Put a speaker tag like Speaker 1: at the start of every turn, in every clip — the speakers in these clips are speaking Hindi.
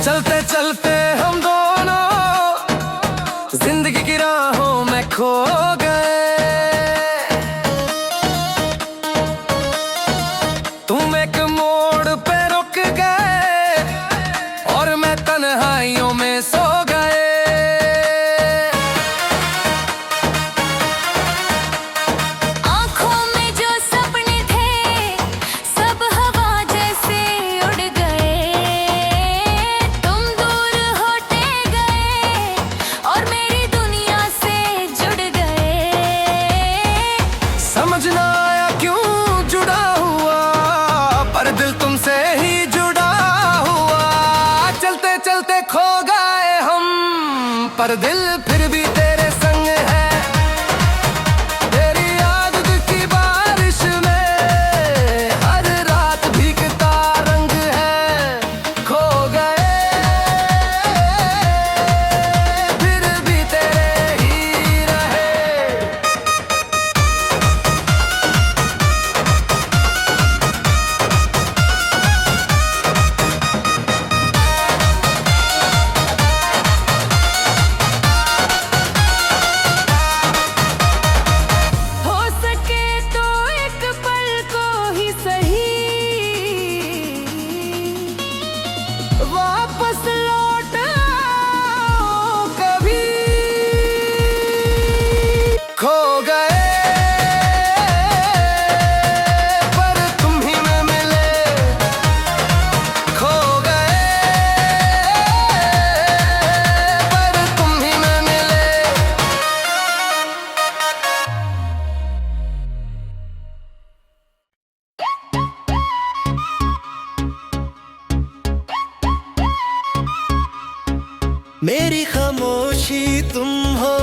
Speaker 1: चलते चलते हम दोनों जिंदगी की राहों में खो गए। तुम एक मोड़ पे रुक गए और मैं तन्हाइयों में सो गए।
Speaker 2: आंखों में जो सपने थे सब हवा जैसे उड़ गए। तुम दूर होते गए और मेरी दुनिया से जुड़ गए।
Speaker 1: समझ ना आया क्यों जुड़ा हुआ, पर दिल तुमसे ही जुड़ा हुआ। चलते चलते खो गए हम, पर दिल फिर भी तेरे संग है। तेरी याद की बारिश में हर रात भीगता रंग है। खो गए फिर भी तेरे ही रहे।
Speaker 2: हो सके तो एक पल को ही सही
Speaker 1: वापस लौट आओ कभी। खो गए पर तुम ही में मिले। खो गए पर तुम ही में मिले। मेरी खामोशी तुम हो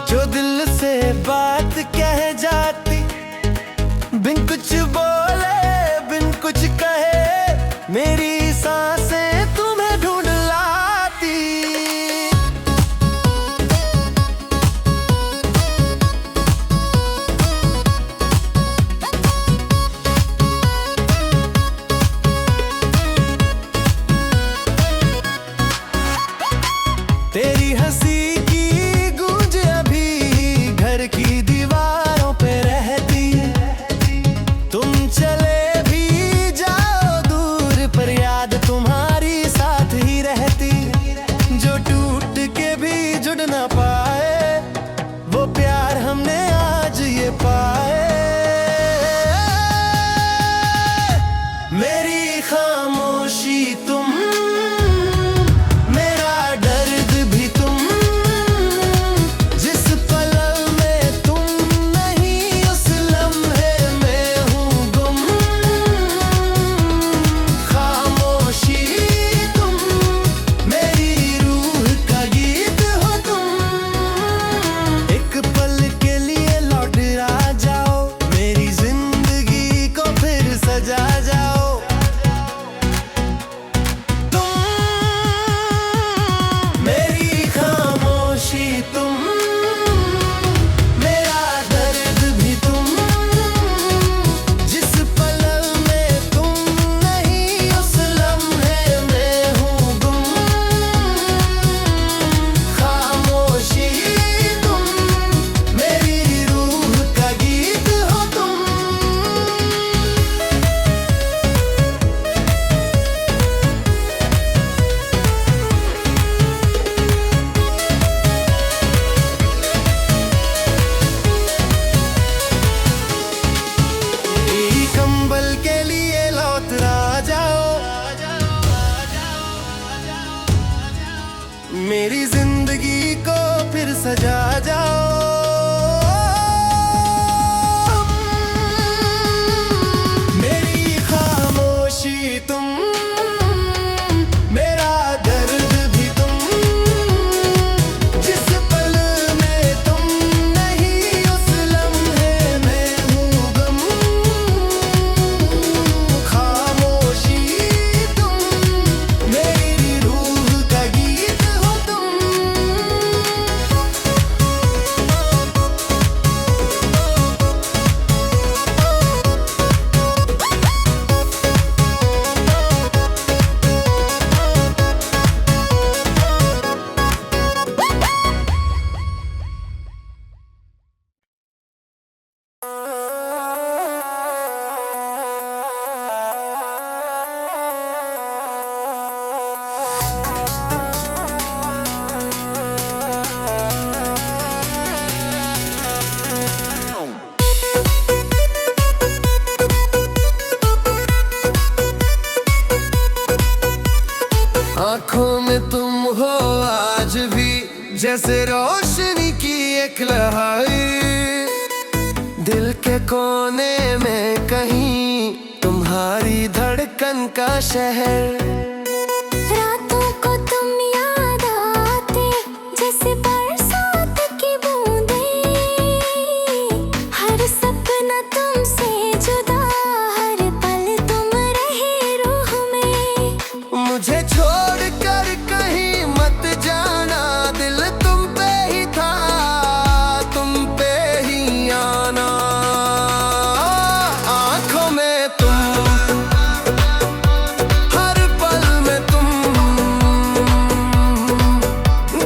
Speaker 1: जो दिल से बात कह जाती। बिन कुछ बोले बिन कुछ कहे मेरी सांसें तुम्हें ढूंढ लाती। तेरी हंसी की गूंज अभी घर की दीवारों पे रहती। तुम चले भी जाओ दूर पर याद तुम्हारी साथ ही रहती। जो टूट के भी जुड़ ना पाए वो प्यार हमने आज ये पाए। मेरी खामोशी तुम, मेरा दर्द भी तुम। जिस पल में तुम नहीं उस लम्हे में हूँ गुम। खामोशी तुम, मेरी रूह का गीत हो तुम। एक पल के लिए लौट आ जाओ, मेरी जिंदगी को फिर सजा जाओ। मेरी खामोशी तुम, मेरा दर्द भी तुम। जिस पल में तुम नहीं उस लम्हे में हूँ गुम। खामोशी तुम, मेरी रूह का गीत हो तुम। यही कंबल के लिए लौट आ जाओ। मेरी जिंदगी को फिर सजा जाओ। मेरी खामोशी तुम, मेरा दर्द भी तुम। जिस पल में तुम नहीं उस लम्हे में हूँ गुम। खामोशी तुम, मेरी रूह का गीत हो तुम। आंखों में तुम हो आज भी, जैसे रोशनी की एक लहाई। दिल के कोने में कहीं तुम्हारी धड़कन का शहर।
Speaker 2: रातों को तुम याद आते, जैसे बरसात की बूंदें। हर सपना तुमसे जुदा, हर पल तुम रहे रूह में।
Speaker 1: मुझे छोड़ कर कहीं मत जाना, दिल तुम पे ही था, तुम पे ही आना। आंखों में तुम, हर पल में तुम,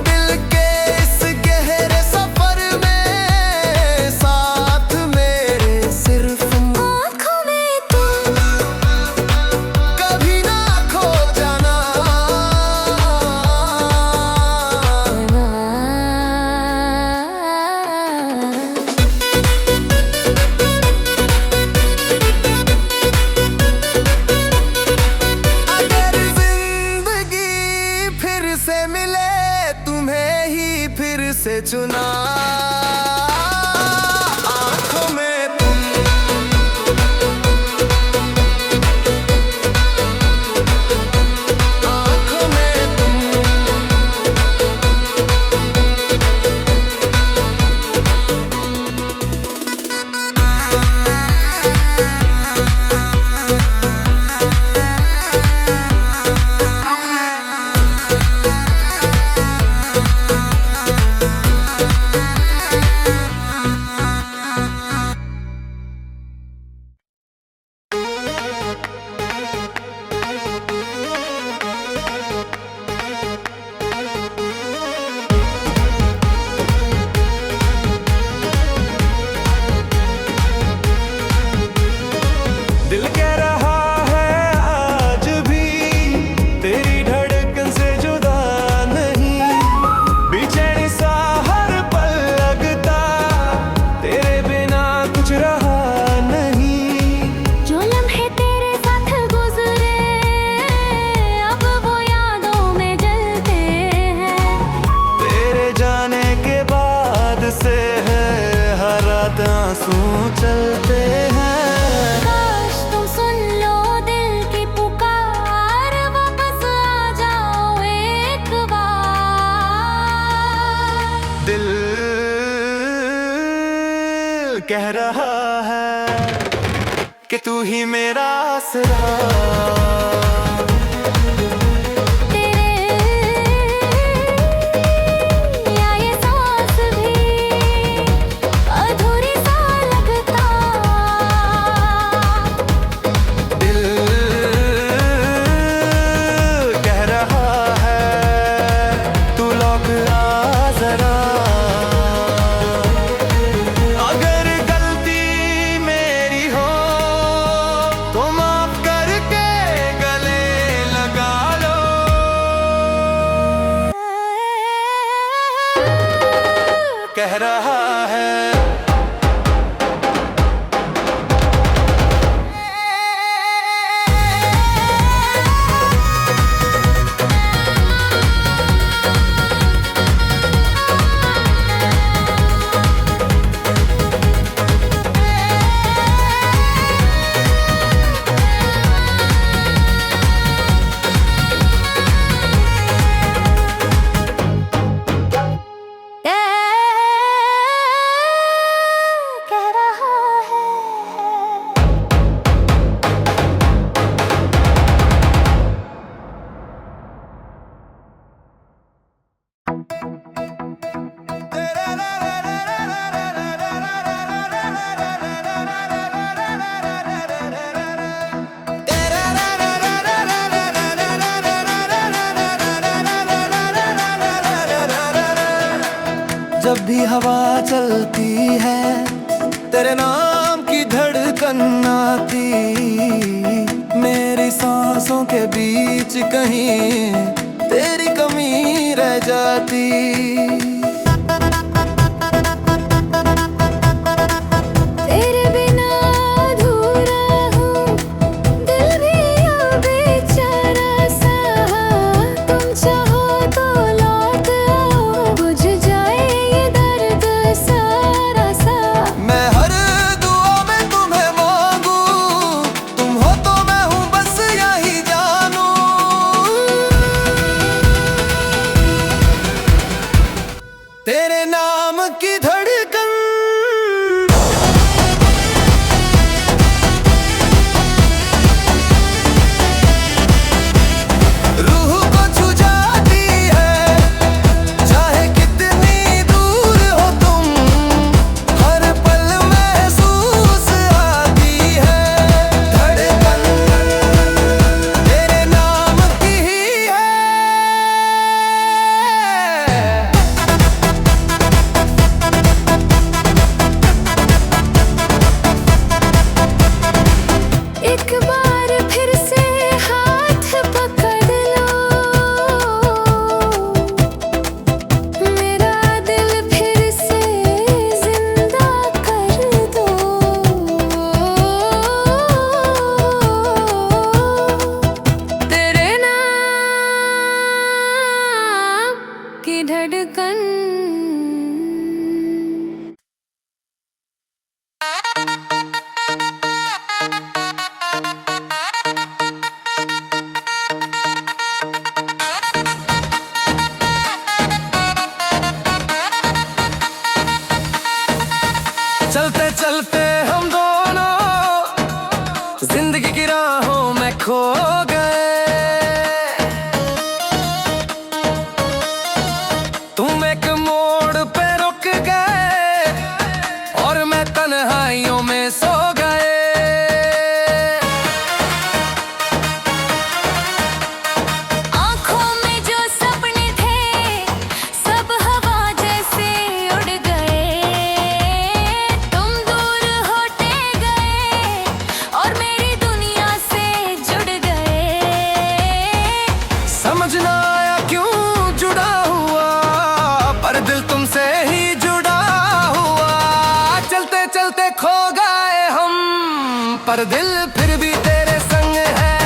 Speaker 1: दिल के इस गहरे सफर में साथ मेरे सिर्फ।
Speaker 2: आँखों में तुम,
Speaker 1: कभी ना खो जाना। अगर जिंदगी फिर से मिले, तुम्हें ही फिर से चुना। आंखों में तुम, आंखों में तुम, दिल कह रहा है आज भी, तेरी धड़कन से जुदा नहीं। बेचैनी सा हर पल लगता, तेरे बिना कुछ रहा नहीं।
Speaker 2: जो लम्हे तेरे साथ गुजरे, अब वो यादों में जलते हैं।
Speaker 1: तेरे जाने के बाद से है हर रात आंसू चलते हैं।
Speaker 2: काश तुम सुन लो दिल की पुकार, वापस आ जाओ एक बार।
Speaker 1: दिल कह रहा है कि तू ही मेरा आसरा।
Speaker 2: या ये सांस भी अधूरी सा लगता।
Speaker 1: दिल कह रहा है तू लौट आ जरा। अगर गलती मेरी हो तो माफ करके गले लगा लो। कह रहा है
Speaker 2: कह रहा है।
Speaker 1: जब भी हवा चलती है, तेरे नाम की धड़कन आती। मेरी सांसों के बीच कहीं तेरी कमी रह जाती।
Speaker 2: तेरे बिना अधूरा हूँ, दिल भी अब बेचारा सा। की धड़कन।
Speaker 1: चलते चलते हम दोनों जिंदगी की राहों में खो गए। तुम एक मोड़ पे रुक गए और मैं तन्हाइयों में सो गए।
Speaker 2: आँखों में जो सपने थे सब हवा जैसे उड़ गए। तुम दूर होते गए और मेरी दुनिया से जुड़ गए।
Speaker 1: समझ ना आया क्यों जुड़ा हुआ, पर दिल तुमसे ही जुड़ा हुआ। चलते चलते खो गए हम, पर दिल फिर भी तेरे संग है।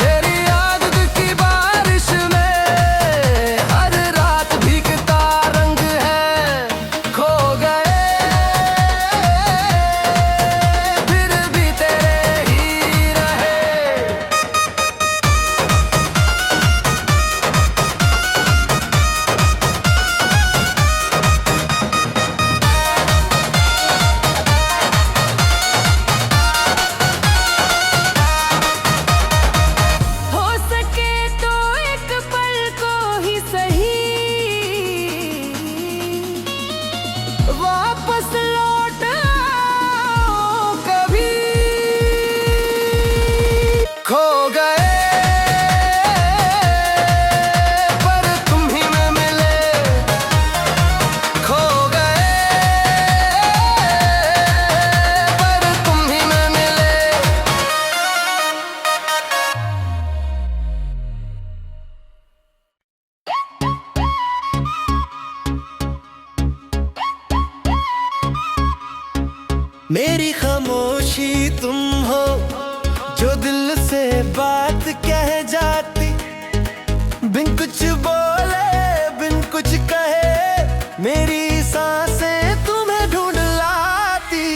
Speaker 1: तेरी याद की बारिश में हर रात भीगता रंग है। खो गए फिर भी तेरे ही रहे।
Speaker 2: हो सके तो एक पल को ही सही
Speaker 1: वापस लौट आओ कभी। खो गए पर तुम ही में मिले। खो गए पर तुम ही में मिले। मेरी खामोशी तुम हो जो दिल से बात कह जाती। बिन कुछ बोले बिन कुछ कहे मेरी सांसें तुम्हें ढूंढ लाती।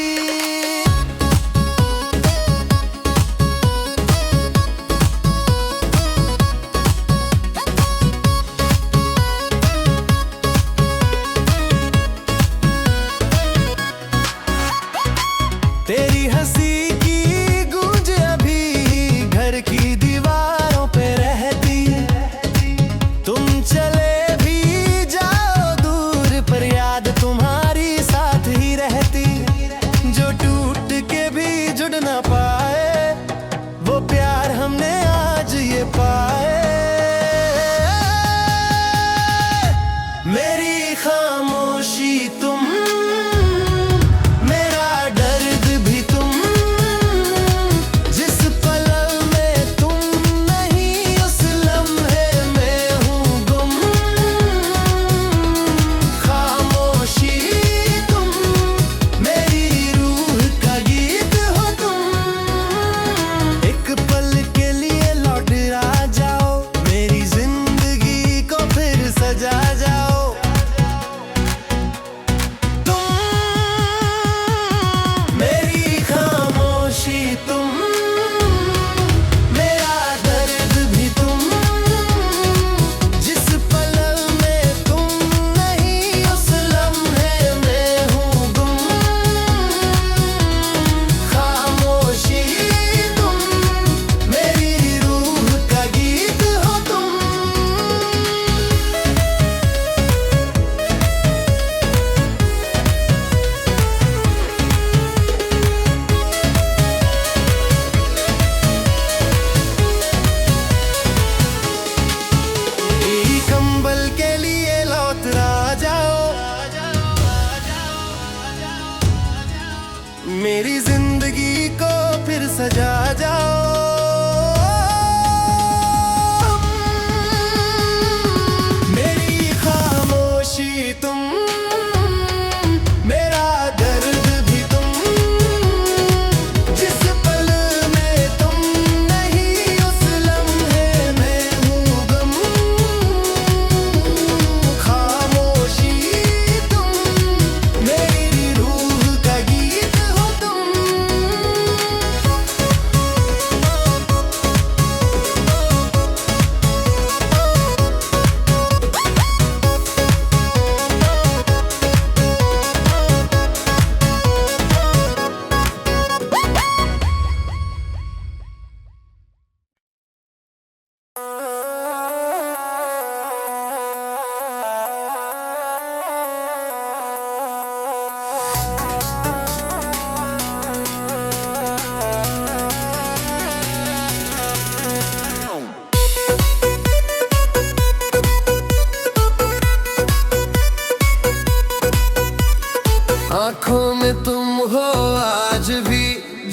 Speaker 1: तेरी हंसी की गूंज अभी घर की दीवारों पे रहती है। तुम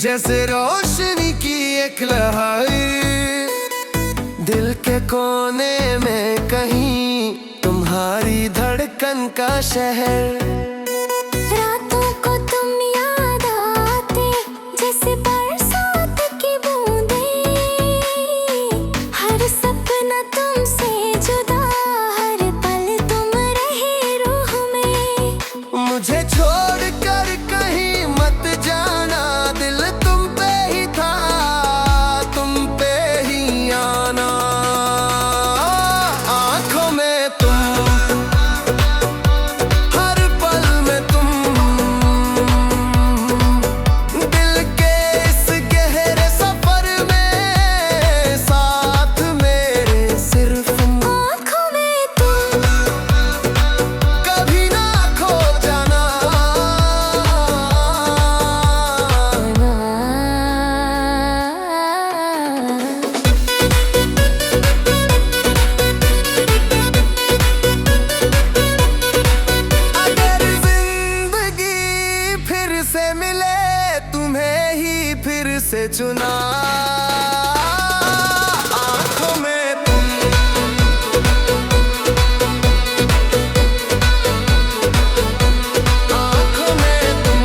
Speaker 1: जैसे रोशनी की एक लहर, दिल के कोने में कहीं तुम्हारी धड़कन का शहर।
Speaker 2: रातों को तुम याद आते जैसे बरसात की बूंदें, हर सपना तुमसे जुदा, हर पल तुम रहे रूह में।
Speaker 1: मुझे छोड़ कर कहीं मत जाना, दिल तुम पे ही था, तुम पे ही आना। आँखों में तुम, हर पल में तुम, दिल के इस गहरे सफर में साथ मेरे सिर्फ
Speaker 2: आँखों में तुम,
Speaker 1: कभी ना खो जाना। अगर जिंदगी फिर से मिले, तुम्हें ही फिर से चुना। आँखों में तुम, आँखों में तुम,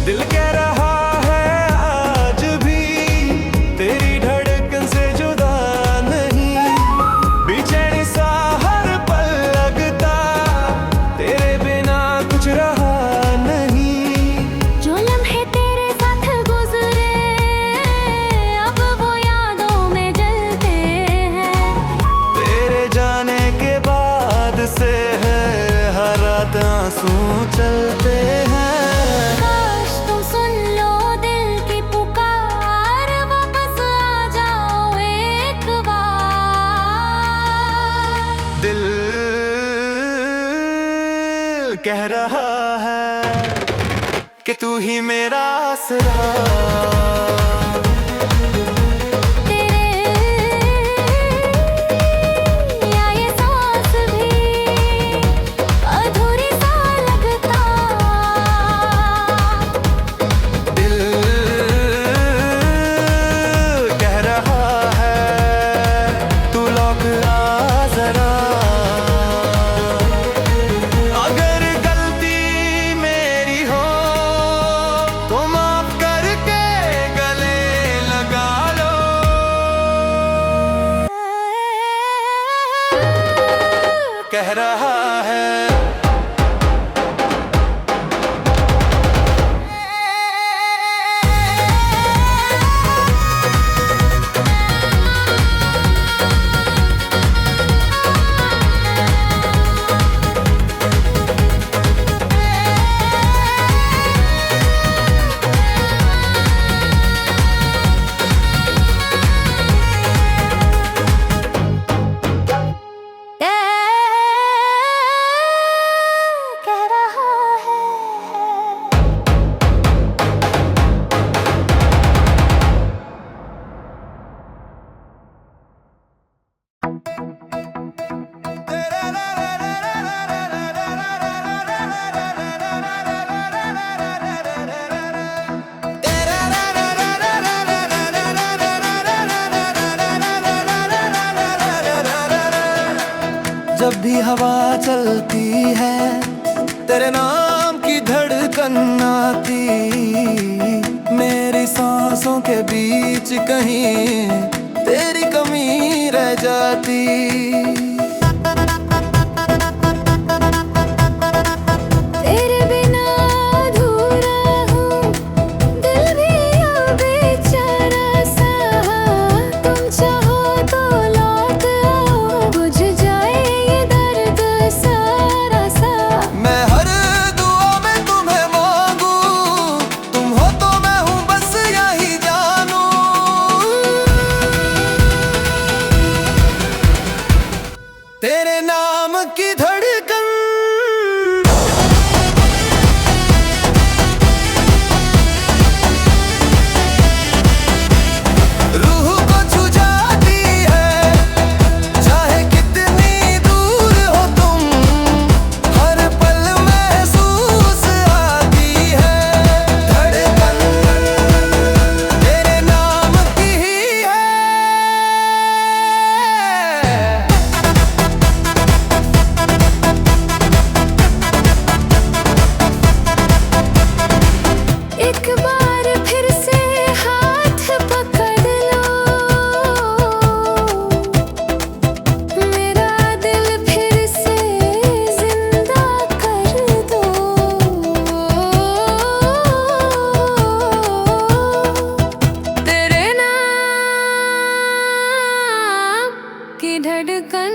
Speaker 1: दिल कह रहा है आज भी तेरी धड़कन से जुदा नहीं, बेचैनी सा हर पल लगता, तेरे बिना कुछ रहा नहीं।
Speaker 2: जो लम्हे तेरे साथ गुजरे अब वो यादों में जलते हैं।
Speaker 1: तेरे जाने के बाद से है हर रात आंसू चलते हैं।
Speaker 2: काश तुम सुन लो दिल की पुकार, वापस आ जाओ एक बार।
Speaker 1: दिल कह रहा है कि तू ही मेरा आसरा।
Speaker 2: या ये सांस भी अधूरी सा लगता।
Speaker 1: दिल कह रहा है तू लौट आ जरा। अगर गलती मेरी हो तो माफ करके गले लगा लो। कह रहा है
Speaker 2: कह रहा है।
Speaker 1: जब भी हवा चलती है तेरे नाम की धड़कन आती, मेरी सांसों के बीच कहीं तेरी कमी रह जाती।
Speaker 2: तेरे बिना अधूरा हूँ, दिल भी अब बेचारा सा। तुम चाहो तो लौट आओ, बुझ की धड़कन